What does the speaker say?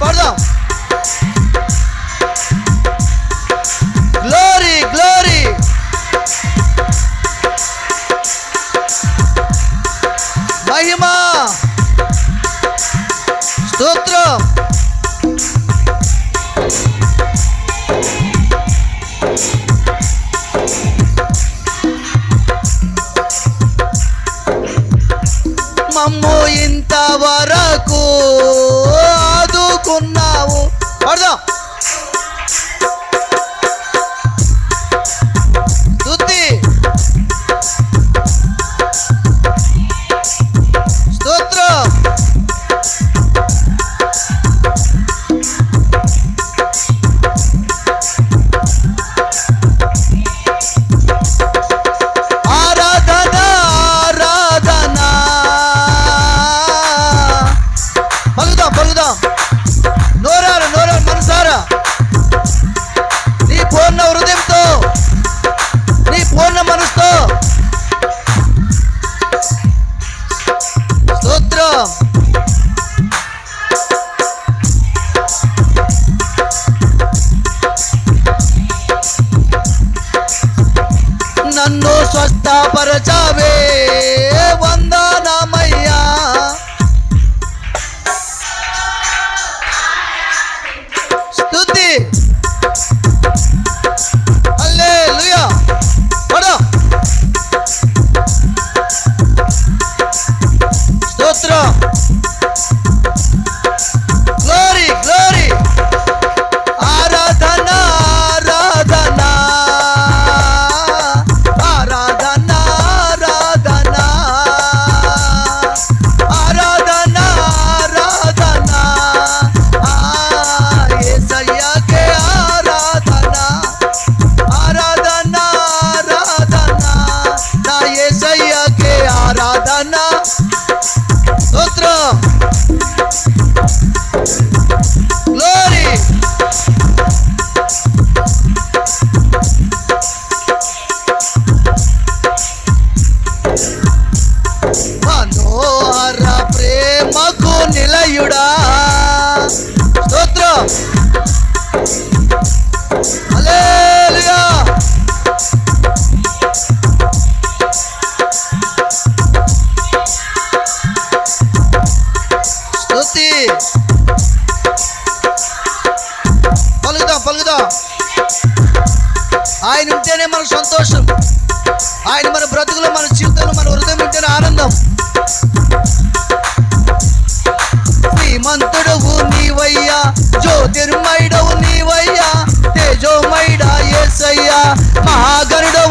పడదాం. Glory glory. మహిమ స్తోత్రం. మమ్ము ఇంతవరకు ఆదుకున్నావు. పడదాం. స్తుతి స్తోత్రం. ఆరాధన ఆరాధన. పలుకుదాం పలుకుదాం. నోరారు నోరారు మనసారా. నీ పూర్ణ హృదయంతో, నీ పూర్ణ మనసుతో స్తోత్రం. నన్ను స్వస్థపరచవే వందనమయ్యా. స్తుతి హల్లెలూయా. పడదాం. స్తోత్రం. Glory glory. ఆరాధన ఆరాధన ఆరాధన ఆరాధన ఆరాధన ఆరాధన. యేసయ్యకే ఆరాధన ఆరాధన ఆరాధన. నా యేసయ్యకే ఆరాధన. స్తోత్రం. గ్లోరీ. మనోహర ప్రేమకు నిలయుడా. స్తోత్రం. హల్లెలూయా. స్తుతి. పలుకుదాం పలుకుదాం. ఆయన ఉంటేనే మన సంతోషం. ఆయన మన బ్రతుకులో, మన జీవితంలో, మన హృదయం ఉంటేనే ఆనందం. శ్రీమంతుడవు నీవయ్యా, జ్యోతిర్మయుడవు నీవయ్యా, తేజోమయుడా యేసయ్యా, మహాగణుడు